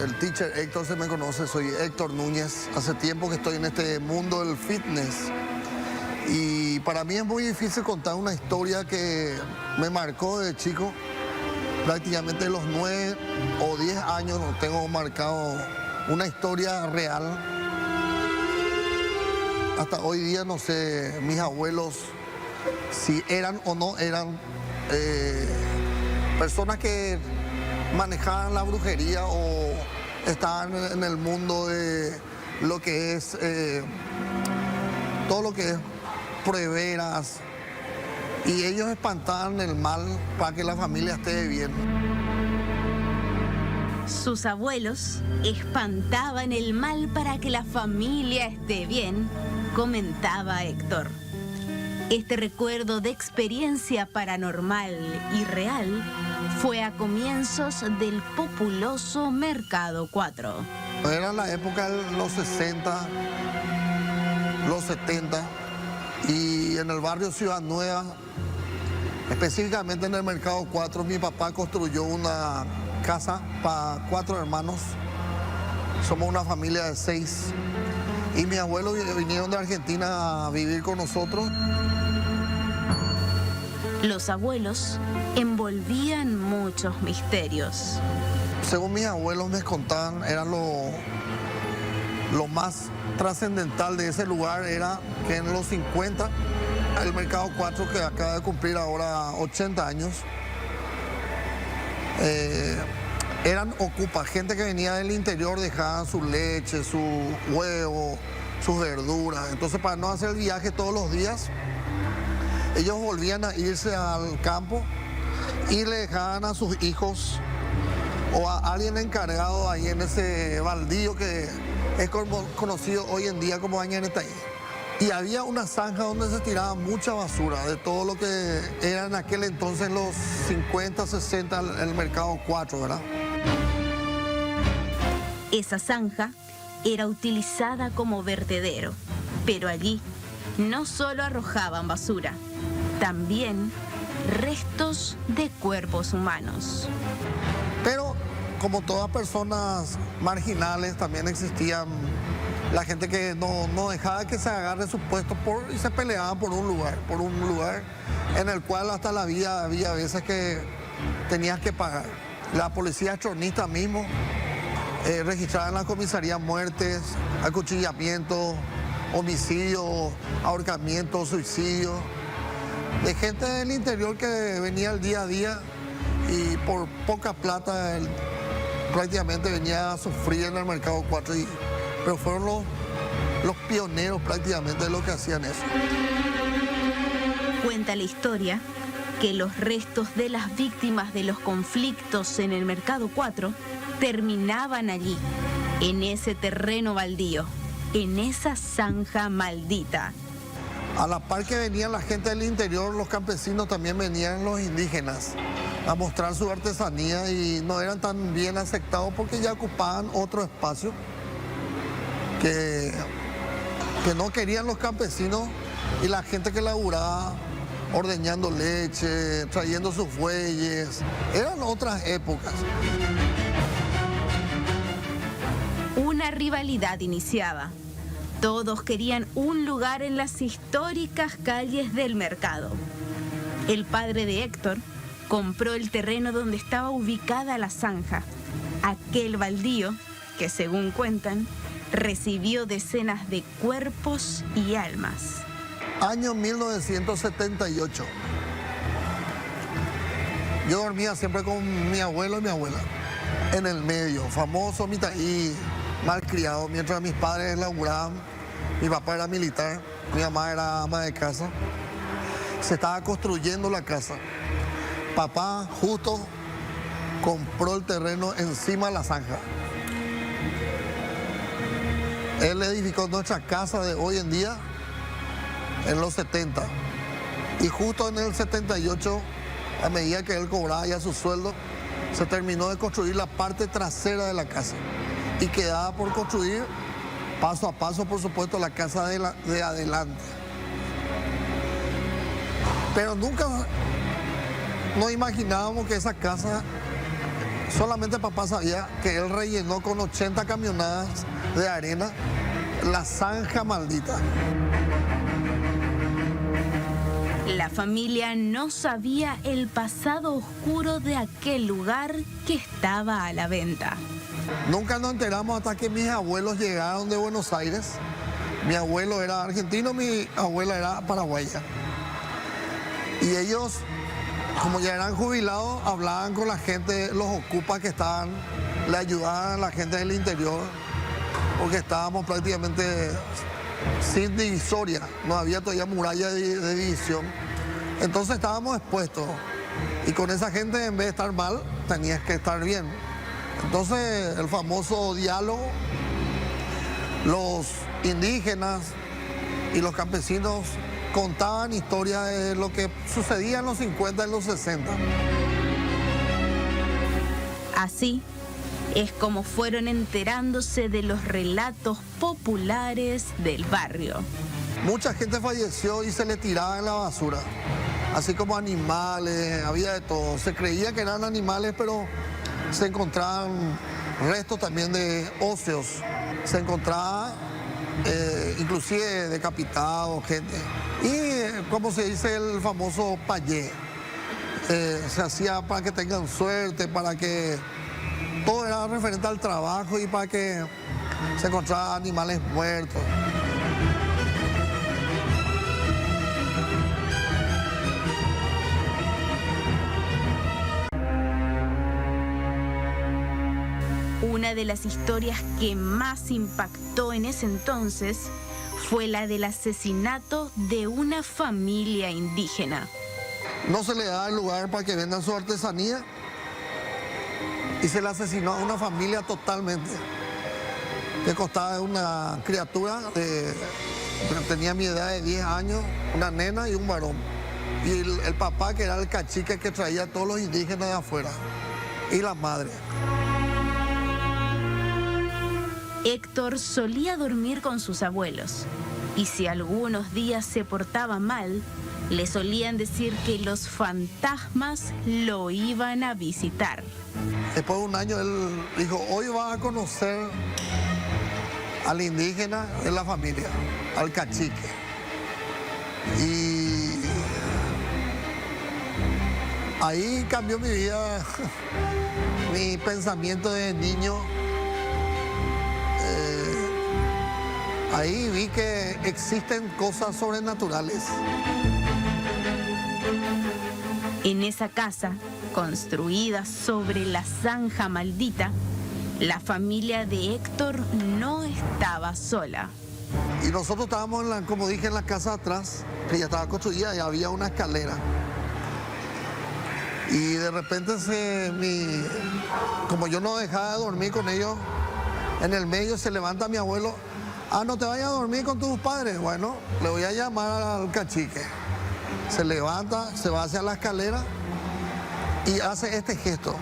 el teacher Héctor se me conoce, soy Héctor Núñez. Hace tiempo que estoy en este mundo del fitness. Y para mí es muy difícil contar una historia que me marcó de chico. Prácticamente los 9 o 10 años no tengo marcado una historia real. Hasta hoy día no sé mis abuelos si eran o no eran personas que manejaban la brujería o estaban en el mundo de lo que es todo lo que es prueberas, y ellos espantaban el mal para que la familia esté bien. Sus abuelos espantaban el mal para que la familia esté bien, comentaba Héctor. Este recuerdo de experiencia paranormal y real fue a comienzos del populoso Mercado 4. Era la época de los 60, los 70, y en el barrio Ciudad Nueva, específicamente en el Mercado 4, mi papá construyó una casa para 4 hermanos. Somos una familia de 6. Y mis abuelos vinieron de Argentina a vivir con nosotros. Los abuelos envolvían muchos misterios. Según mis abuelos me contaban, era lo más trascendental de ese lugar era que en los 50, el Mercado 4, que acaba de cumplir ahora 80 años, eran ocupas, gente que venía del interior dejaban su leche, su huevo, sus verduras. Entonces, para no hacer el viaje todos los días, ellos volvían a irse al campo y le dejaban a sus hijos o a alguien encargado ahí en ese baldío que es conocido hoy en día como Añanetaí. Y había una zanja donde se tiraba mucha basura de todo lo que era en aquel entonces los 50, 60, el Mercado 4, ¿verdad? Esa zanja era utilizada como vertedero, pero allí no solo arrojaban basura, también restos de cuerpos humanos. Pero como todas personas marginales, también existían la gente que no dejaba que se agarre su puesto y se peleaban por un lugar en el cual hasta la vida había veces que tenías que pagar. La policía chornista mismo registraba en la comisaría muertes, acuchillamientos, homicidios, ahorcamientos, suicidios, de gente del interior que venía el día a día y por poca plata prácticamente venía a sufrir en el Mercado 4, pero fueron los pioneros prácticamente de lo que hacían eso. Cuenta la historia que los restos de las víctimas de los conflictos en el Mercado 4 terminaban allí, en ese terreno baldío, en esa zanja maldita. A la par que venían la gente del interior, los campesinos, también venían los indígenas a mostrar su artesanía y no eran tan bien aceptados porque ya ocupaban otro espacio que no querían los campesinos y la gente que laburaba ordeñando leche, trayendo sus bueyes. Eran otras épocas. Una rivalidad iniciaba. Todos querían un lugar en las históricas calles del mercado. El padre de Héctor compró el terreno donde estaba ubicada la zanja, aquel baldío que, según cuentan, recibió decenas de cuerpos y almas. Año 1978. Yo dormía siempre con mi abuelo y mi abuela, en el medio, famoso mitaí, malcriado, mientras mis padres laburaban. Mi papá era militar, mi mamá era ama de casa. Se estaba construyendo la casa. Papá justo compró el terreno encima de la zanja. Él edificó nuestra casa de hoy en día en los 70. Y justo en el 78, a medida que él cobraba ya su sueldo, se terminó de construir la parte trasera de la casa. Y quedaba por construir, paso a paso, por supuesto, la casa de adelante. Pero nunca nos imaginábamos que esa casa Solamente papá sabía que él rellenó con 80 camionadas de arena la zanja maldita. La familia no sabía el pasado oscuro de aquel lugar que estaba a la venta. Nunca nos enteramos hasta que mis abuelos llegaron de Buenos Aires. Mi abuelo era argentino, mi abuela era paraguaya. Y ellos, como ya eran jubilados, hablaban con la gente, los ocupas que estaban, le ayudaban a la gente del interior, porque estábamos prácticamente sin divisoria, no había todavía muralla de división. Entonces estábamos expuestos. Y con esa gente, en vez de estar mal, tenías que estar bien. Entonces, el famoso diálogo, los indígenas y los campesinos contaban historias de lo que sucedía en los 50 y los 60. Así es como fueron enterándose de los relatos populares del barrio. Mucha gente falleció y se le tiraba en la basura, así como animales, había de todo. Se creía que eran animales, pero se encontraban restos también de óseos. Se encontraba inclusive decapitados, gente. Y como se dice el famoso payé, se hacía para que tengan suerte, para que todo era referente al trabajo y para que se encontraran animales muertos. Una de las historias que más impactó en ese entonces fue la del asesinato de una familia indígena. No se le daba el lugar para que vendan su artesanía y se le asesinó a una familia totalmente. Que costaba una criatura que tenía mi edad de 10 años, una nena y un varón. Y el papá, que era el cacique que traía a todos los indígenas de afuera, y la madre. Héctor solía dormir con sus abuelos y si algunos días se portaba mal, le solían decir que los fantasmas lo iban a visitar. Después de un año él dijo, hoy vas a conocer al indígena de la familia, al cacique. Y ahí cambió mi vida, mi pensamiento de niño. Ahí vi que existen cosas sobrenaturales. En esa casa, construida sobre la zanja maldita, la familia de Héctor no estaba sola. Y nosotros estábamos, como dije, en la casa atrás, que ya estaba construida y había una escalera. Y de repente, como yo no dejaba de dormir con ellos, en el medio se levanta mi abuelo. No te vayas a dormir con tus padres. Bueno, le voy a llamar al cacique. Se levanta, se va hacia la escalera y hace este gesto.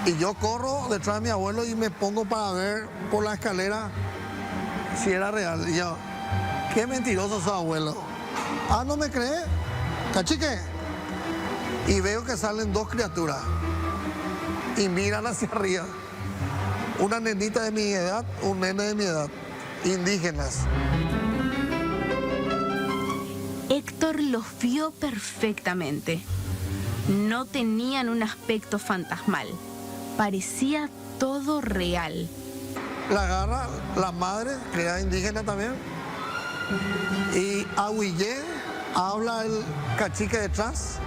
Y yo corro detrás de mi abuelo y me pongo para ver por la escalera si era real. Y yo, qué mentiroso sos, abuelo. ¿No me crees? Cacique. Y veo que salen dos criaturas y miran hacia arriba. Una nenita de mi edad, un nene de mi edad, indígenas. Héctor los vio perfectamente. No tenían un aspecto fantasmal. Parecía todo real. La agarra la madre, que era indígena también, y ahuillé, habla el cacique detrás.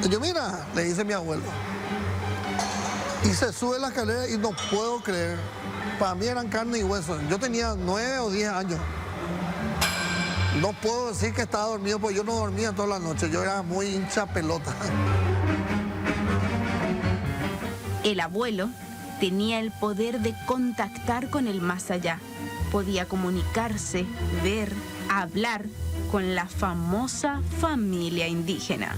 Y yo, mira, le dice mi abuelo. Y se sube la escalera y no puedo creer. Para mí eran carne y hueso. Yo tenía 9 o 10 años. No puedo decir que estaba dormido, porque yo no dormía toda la noche. Yo era muy hincha pelota. El abuelo tenía el poder de contactar con el más allá. Podía comunicarse, ver, hablar con la famosa familia indígena.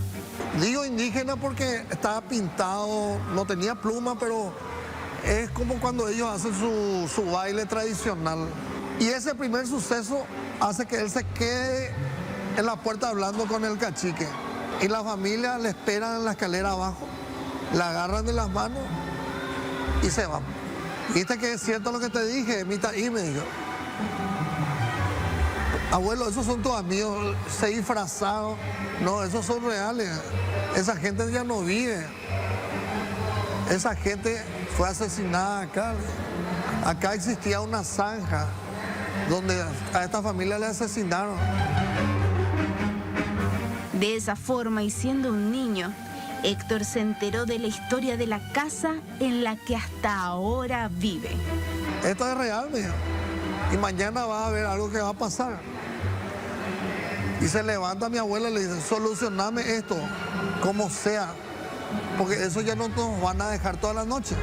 Digo indígena porque estaba pintado, no tenía pluma, pero es como cuando ellos hacen su baile tradicional. Y ese primer suceso hace que él se quede en la puerta hablando con el cacique. y la familia le esperan en la escalera abajo, la agarran de las manos y se van. ¿Viste que es cierto lo que te dije? Y me dijo, abuelo, esos son tus amigos, se disfrazaron. No, esos son reales. Esa gente ya no vive. Esa gente fue asesinada acá. Acá existía una zanja donde a esta familia le asesinaron. De esa forma, y siendo un niño, Héctor se enteró de la historia de la casa en la que hasta ahora vive. Esto es real, mijo. Y mañana va a haber algo que va a pasar. Y se levanta mi abuela y le dice, solucioname esto, como sea, porque eso ya no nos van a dejar toda la noche.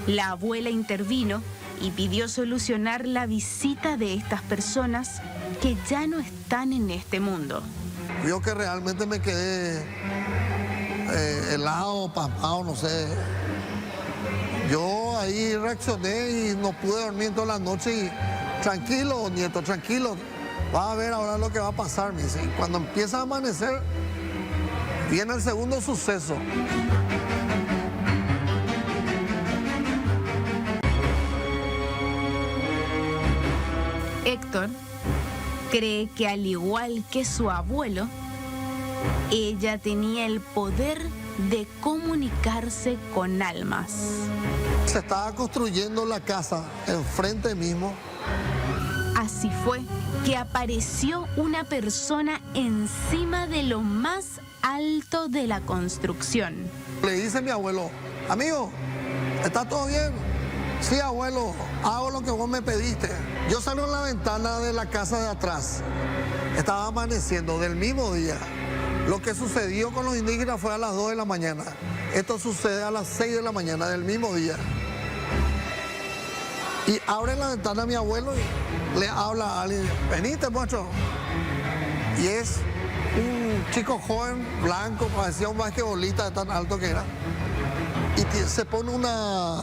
La abuela intervino y pidió solucionar la visita de estas personas que ya no están en este mundo. Yo que realmente me quedé helado, pasmado, no sé. Yo ahí reaccioné y no pude dormir toda la noche y tranquilo, nieto, tranquilo. Vas a ver ahora lo que va a pasar, me dice. Y cuando empieza a amanecer, viene el segundo suceso. Héctor cree que al igual que su abuelo, ella tenía el poder de comunicarse con almas. Se estaba construyendo la casa enfrente mismo. Así fue que apareció una persona encima de lo más alto de la construcción. Le dice mi abuelo, amigo, ¿está todo bien? Sí, abuelo, hago lo que vos me pediste. Yo salgo en la ventana de la casa de atrás. Estaba amaneciendo del mismo día. Lo que sucedió con los indígenas fue a las 2 de la mañana. Esto sucede a las 6 de la mañana del mismo día. Y abre la ventana a mi abuelo y le habla a alguien, venite, muchacho. Y es un chico joven, blanco, parecía un basquetbolista de tan alto que era. Y se pone una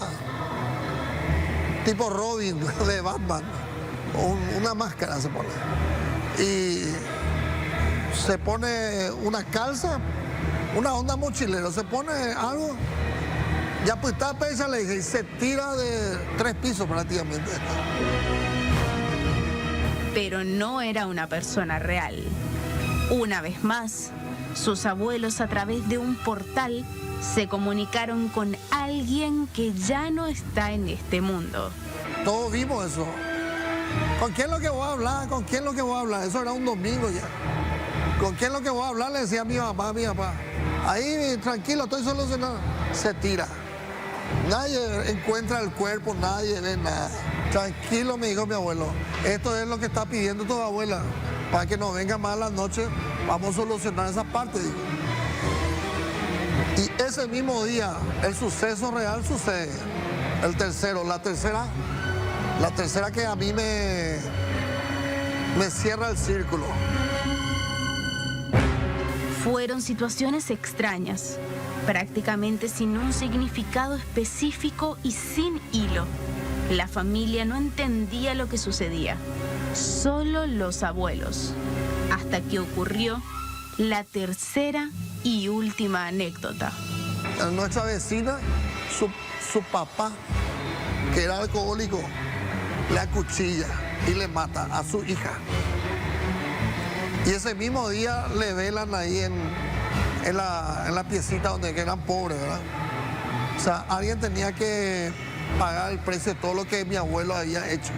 tipo Robin de Batman, una máscara se pone. Y se pone una calza, una onda mochilero, se pone algo. Ya pues está pesa, le dije, y se tira de 3 pisos prácticamente. Pero no era una persona real. Una vez más, sus abuelos a través de un portal se comunicaron con alguien que ya no está en este mundo. Todos vimos eso. ¿Con quién es lo que voy a hablar? ¿Con quién es lo que voy a hablar? Eso era un domingo ya. ¿Con quién es lo que voy a hablar? Le decía a mi mamá, a mi papá. Ahí, tranquilo, estoy solucionando. Se tira. Nadie encuentra el cuerpo, nadie ve nada. Tranquilo, me dijo mi abuelo. Esto es lo que está pidiendo tu abuela. Para que no venga más la noche, vamos a solucionar esa parte, dijo. Y ese mismo día, el suceso real sucede. El tercero, la tercera que a mí me cierra el círculo. Fueron situaciones extrañas, prácticamente sin un significado específico y sin hilo. La familia no entendía lo que sucedía, solo los abuelos, hasta que ocurrió la tercera y última anécdota. A nuestra vecina, su papá, que era alcohólico, le acuchilla y le mata a su hija. Y ese mismo día le velan ahí en la piecita donde eran pobres, ¿verdad? O sea, alguien tenía que pagar el precio de todo lo que mi abuelo había hecho.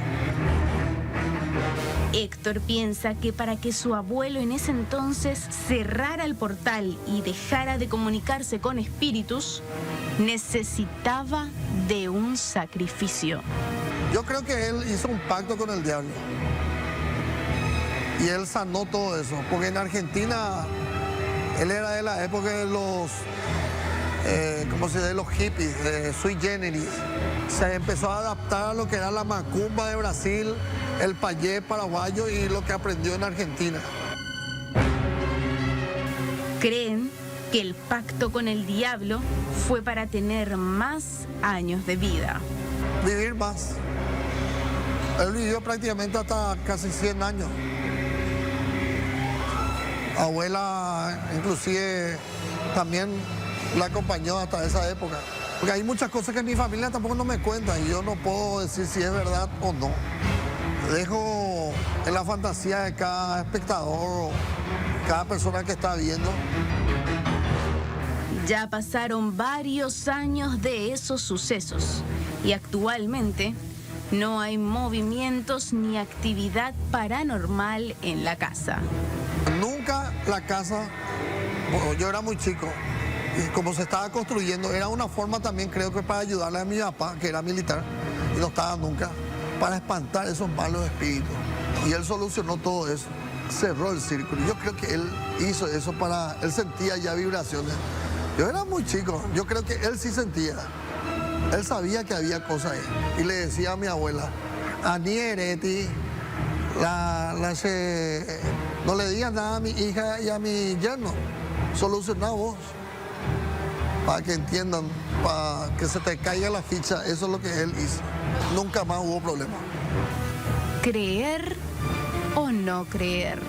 Héctor piensa que para que su abuelo en ese entonces cerrara el portal y dejara de comunicarse con espíritus, necesitaba de un sacrificio. Yo creo que él hizo un pacto con el diablo. Y él sanó todo eso, porque en Argentina él era de la época de los, de los hippies, sui generis. Se empezó a adaptar a lo que era la macumba de Brasil, el payé paraguayo y lo que aprendió en Argentina. Creen que el pacto con el diablo fue para tener más años de vida. Vivir más. Él vivió prácticamente hasta casi 100 años. Abuela, inclusive, también la acompañó hasta esa época. Porque hay muchas cosas que mi familia tampoco no me cuenta y yo no puedo decir si es verdad o no. Dejo en la fantasía de cada espectador, cada persona que está viendo. Ya pasaron varios años de esos sucesos y actualmente no hay movimientos ni actividad paranormal en la casa. Nunca la casa, bueno, yo era muy chico, y como se estaba construyendo, era una forma también creo que para ayudarle a mi papá, que era militar, y no estaba nunca, para espantar esos malos espíritus. Y él solucionó todo eso, cerró el círculo. Yo creo que él hizo eso para, él sentía ya vibraciones. Yo era muy chico, yo creo que él sí sentía. Él sabía que había cosas ahí. Y le decía a mi abuela, Ani Ereti, no le digas nada a mi hija y a mi yerno, soluciona vos. Para que entiendan, para que se te caiga la ficha, eso es lo que él hizo. Nunca más hubo problema. ¿Creer o no creer?